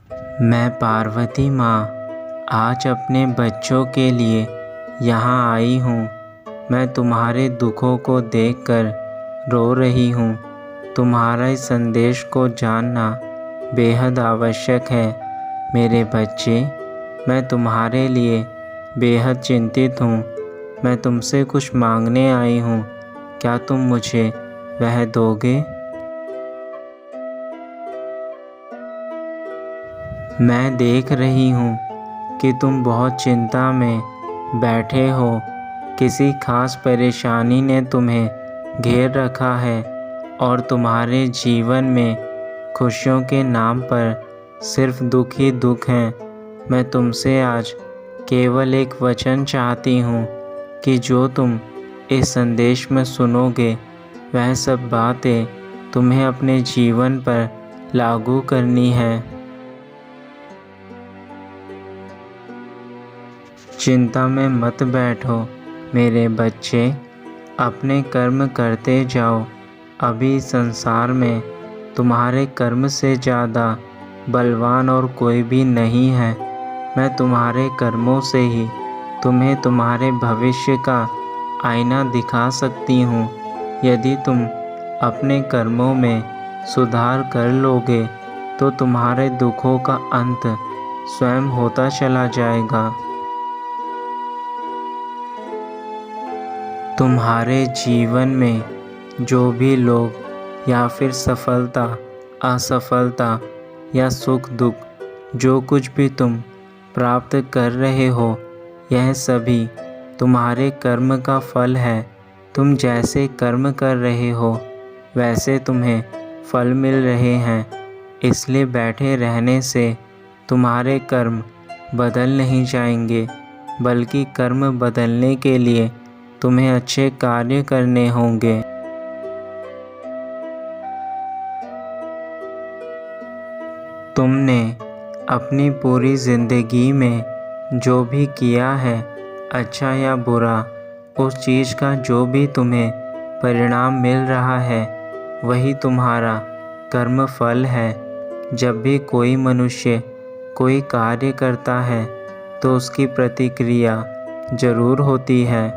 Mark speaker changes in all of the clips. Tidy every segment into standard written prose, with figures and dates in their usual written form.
Speaker 1: मैं पार्वती माँ आज अपने बच्चों के लिए यहाँ आई हूँ। मैं तुम्हारे दुखों को देखकर रो रही हूँ। तुम्हारा इस संदेश को जानना बेहद आवश्यक है मेरे बच्चे। मैं तुम्हारे लिए बेहद चिंतित हूँ। मैं तुमसे कुछ मांगने आई हूँ, क्या तुम मुझे वह दोगे? मैं देख रही हूँ कि तुम बहुत चिंता में बैठे हो। किसी खास परेशानी ने तुम्हें घेर रखा है और तुम्हारे जीवन में खुशियों के नाम पर सिर्फ दुख ही दुख हैं। मैं तुमसे आज केवल एक वचन चाहती हूँ कि जो तुम इस संदेश में सुनोगे वह सब बातें तुम्हें अपने जीवन पर लागू करनी है। चिंता में मत बैठो मेरे बच्चे, अपने कर्म करते जाओ। अभी संसार में तुम्हारे कर्म से ज़्यादा बलवान और कोई भी नहीं है। मैं तुम्हारे कर्मों से ही तुम्हें तुम्हारे भविष्य का आईना दिखा सकती हूँ। यदि तुम अपने कर्मों में सुधार कर लोगे तो तुम्हारे दुखों का अंत स्वयं होता चला जाएगा। तुम्हारे जीवन में जो भी लोग या फिर सफलता, असफलता या सुख दुख, जो कुछ भी तुम प्राप्त कर रहे हो, यह सभी तुम्हारे कर्म का फल है। तुम जैसे कर्म कर रहे हो वैसे तुम्हें फल मिल रहे हैं। इसलिए बैठे रहने से तुम्हारे कर्म बदल नहीं जाएंगे, बल्कि कर्म बदलने के लिए तुम्हें अच्छे कार्य करने होंगे। तुमने अपनी पूरी ज़िंदगी में जो भी किया है, अच्छा या बुरा, उस चीज़ का जो भी तुम्हें परिणाम मिल रहा है वही तुम्हारा कर्म फल है। जब भी कोई मनुष्य कोई कार्य करता है तो उसकी प्रतिक्रिया ज़रूर होती है।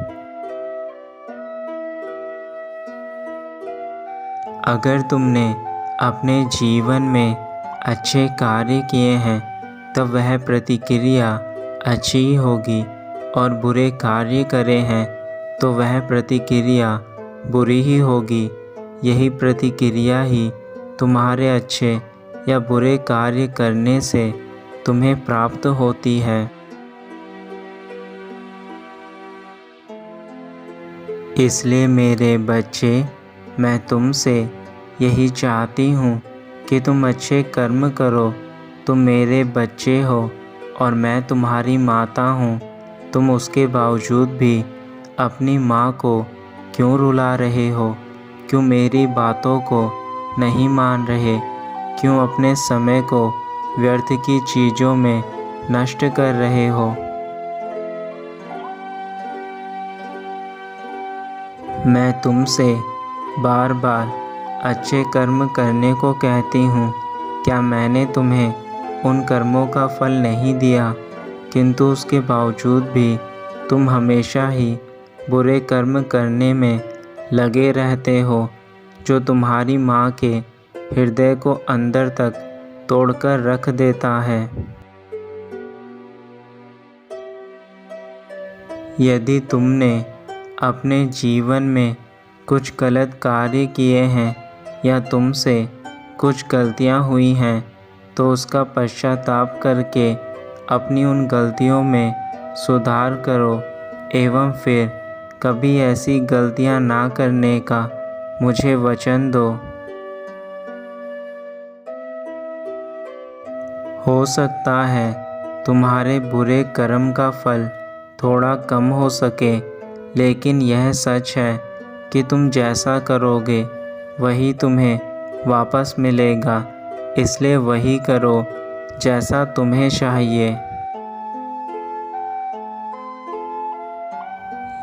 Speaker 1: अगर तुमने अपने जीवन में अच्छे कार्य किए हैं तब वह प्रतिक्रिया अच्छी ही होगी, और बुरे कार्य करे हैं तो वह प्रतिक्रिया बुरी ही होगी। यही प्रतिक्रिया ही तुम्हारे अच्छे या बुरे कार्य करने से तुम्हें प्राप्त होती है। इसलिए मेरे बच्चे, मैं तुमसे यही चाहती हूँ कि तुम अच्छे कर्म करो। तुम मेरे बच्चे हो और मैं तुम्हारी माता हूँ। तुम उसके बावजूद भी अपनी माँ को क्यों रुला रहे हो? क्यों मेरी बातों को नहीं मान रहे? क्यों अपने समय को व्यर्थ की चीज़ों में नष्ट कर रहे हो? मैं तुमसे बार बार अच्छे कर्म करने को कहती हूँ। क्या मैंने तुम्हें उन कर्मों का फल नहीं दिया? किंतु उसके बावजूद भी तुम हमेशा ही बुरे कर्म करने में लगे रहते हो, जो तुम्हारी माँ के हृदय को अंदर तक तोड़कर रख देता है। यदि तुमने अपने जीवन में कुछ गलत कार्य किए हैं या तुमसे कुछ गलतियां हुई हैं तो उसका पश्चाताप करके अपनी उन गलतियों में सुधार करो, एवं फिर कभी ऐसी गलतियां ना करने का मुझे वचन दो। हो सकता है तुम्हारे बुरे कर्म का फल थोड़ा कम हो सके, लेकिन यह सच है कि तुम जैसा करोगे वही तुम्हें वापस मिलेगा। इसलिए वही करो जैसा तुम्हें चाहिए।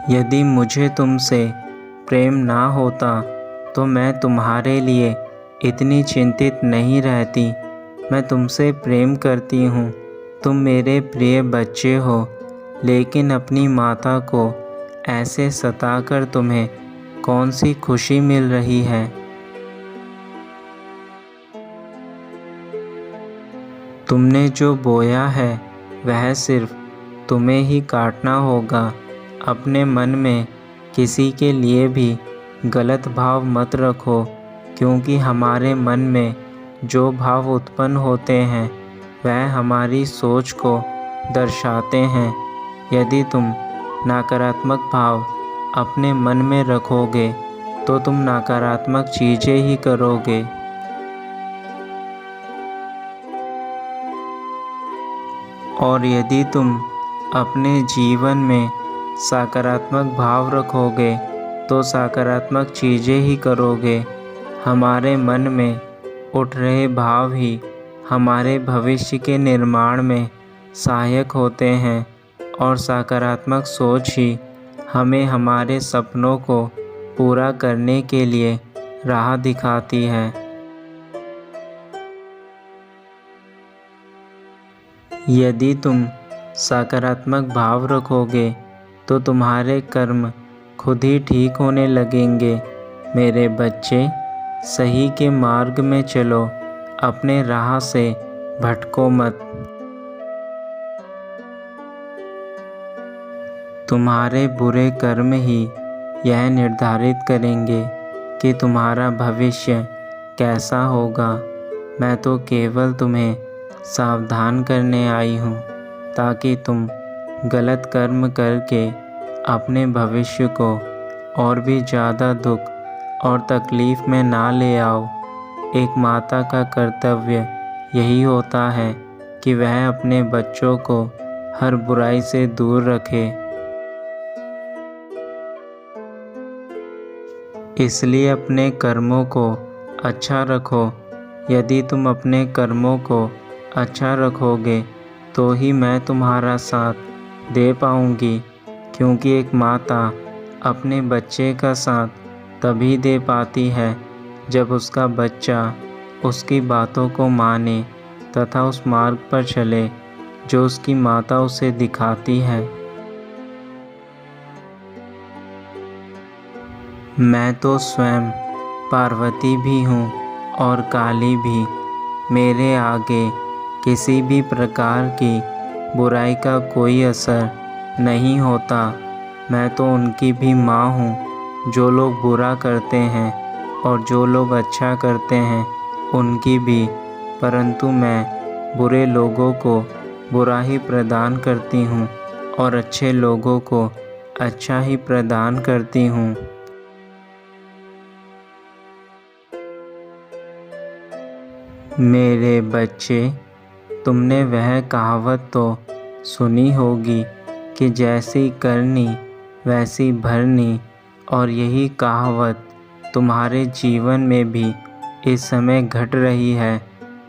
Speaker 1: यदि मुझे तुमसे प्रेम ना होता तो मैं तुम्हारे लिए इतनी चिंतित नहीं रहती। मैं तुमसे प्रेम करती हूँ, तुम मेरे प्रिय बच्चे हो, लेकिन अपनी माता को ऐसे सताकर तुम्हें कौन सी खुशी मिल रही है? तुमने जो बोया है वह सिर्फ तुम्हें ही काटना होगा। अपने मन में किसी के लिए भी गलत भाव मत रखो, क्योंकि हमारे मन में जो भाव उत्पन्न होते हैं वह हमारी सोच को दर्शाते हैं। यदि तुम नकारात्मक भाव अपने मन में रखोगे तो तुम नकारात्मक चीज़ें ही करोगे। और यदि तुम अपने जीवन में सकारात्मक भाव रखोगे तो सकारात्मक चीज़ें ही करोगे। हमारे मन में उठ रहे भाव ही हमारे भविष्य के निर्माण में सहायक होते हैं, और सकारात्मक सोच ही हमें हमारे सपनों को पूरा करने के लिए राह दिखाती है। यदि तुम सकारात्मक भाव रखोगे तो तुम्हारे कर्म खुद ही ठीक होने लगेंगे। मेरे बच्चे, सही के मार्ग में चलो, अपने राह से भटको मत। तुम्हारे बुरे कर्म ही यह निर्धारित करेंगे कि तुम्हारा भविष्य कैसा होगा। मैं तो केवल तुम्हें सावधान करने आई हूँ, ताकि तुम गलत कर्म करके अपने भविष्य को और भी ज़्यादा दुख और तकलीफ़ में ना ले आओ। एक माता का कर्तव्य यही होता है कि वह अपने बच्चों को हर बुराई से दूर रखे। इसलिए अपने कर्मों को अच्छा रखो। यदि तुम अपने कर्मों को अच्छा रखोगे तो ही मैं तुम्हारा साथ दे पाऊँगी, क्योंकि एक माता अपने बच्चे का साथ तभी दे पाती है जब उसका बच्चा उसकी बातों को माने तथा उस मार्ग पर चले जो उसकी माता उसे दिखाती है। मैं तो स्वयं पार्वती भी हूँ और काली भी। मेरे आगे किसी भी प्रकार की बुराई का कोई असर नहीं होता। मैं तो उनकी भी माँ हूँ जो लोग बुरा करते हैं, और जो लोग अच्छा करते हैं उनकी भी। परंतु मैं बुरे लोगों को बुरा ही प्रदान करती हूँ और अच्छे लोगों को अच्छा ही प्रदान करती हूँ। मेरे बच्चे, तुमने वह कहावत तो सुनी होगी कि जैसी करनी वैसी भरनी, और यही कहावत तुम्हारे जीवन में भी इस समय घट रही है।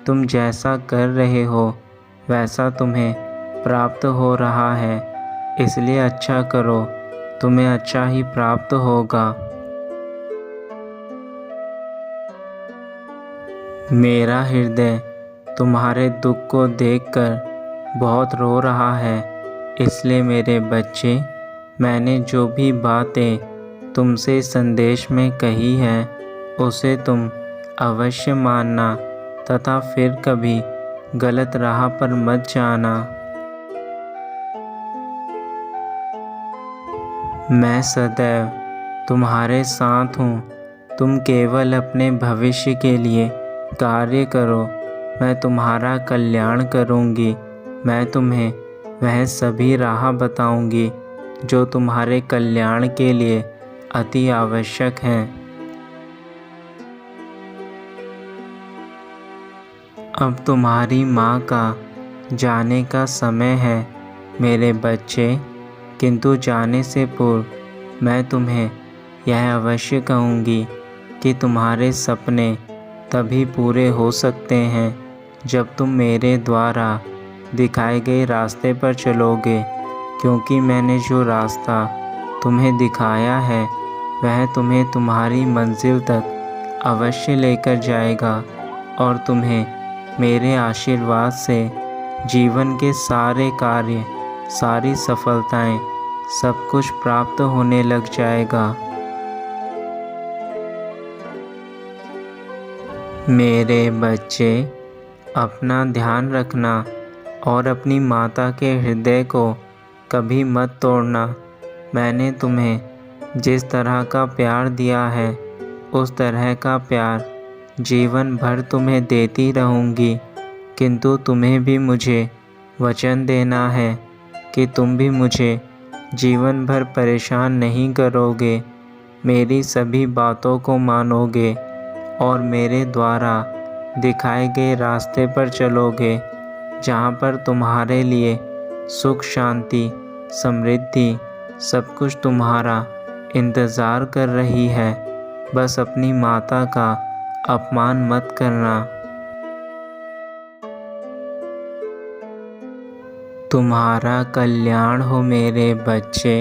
Speaker 1: तुम जैसा कर रहे हो वैसा तुम्हें प्राप्त हो रहा है, इसलिए अच्छा करो, तुम्हें अच्छा ही प्राप्त होगा। मेरा हृदय तुम्हारे दुख को देखकर बहुत रो रहा है। इसलिए मेरे बच्चे, मैंने जो भी बातें तुमसे संदेश में कही हैं उसे तुम अवश्य मानना तथा फिर कभी गलत राह पर मत जाना। मैं सदैव तुम्हारे साथ हूँ। तुम केवल अपने भविष्य के लिए कार्य करो, मैं तुम्हारा कल्याण करूँगी। मैं तुम्हें वह सभी राह बताऊँगी जो तुम्हारे कल्याण के लिए अति आवश्यक हैं। अब तुम्हारी माँ का जाने का समय है मेरे बच्चे, किंतु जाने से पूर्व मैं तुम्हें यह अवश्य कहूँगी कि तुम्हारे सपने तभी पूरे हो सकते हैं जब तुम मेरे द्वारा दिखाए गए रास्ते पर चलोगे, क्योंकि मैंने जो रास्ता तुम्हें दिखाया है वह तुम्हें तुम्हारी मंजिल तक अवश्य लेकर जाएगा और तुम्हें मेरे आशीर्वाद से जीवन के सारे कार्य, सारी सफलताएं, सब कुछ प्राप्त होने लग जाएगा। मेरे बच्चे, अपना ध्यान रखना और अपनी माता के हृदय को कभी मत तोड़ना। मैंने तुम्हें जिस तरह का प्यार दिया है, उस तरह का प्यार जीवन भर तुम्हें देती रहूँगी, किंतु तुम्हें भी मुझे वचन देना है कि तुम भी मुझे जीवन भर परेशान नहीं करोगे, मेरी सभी बातों को मानोगे और मेरे द्वारा दिखाए गए रास्ते पर चलोगे, जहाँ पर तुम्हारे लिए सुख, शांति, समृद्धि, सब कुछ तुम्हारा इंतज़ार कर रही है। बस अपनी माता का अपमान मत करना। तुम्हारा कल्याण हो मेरे बच्चे।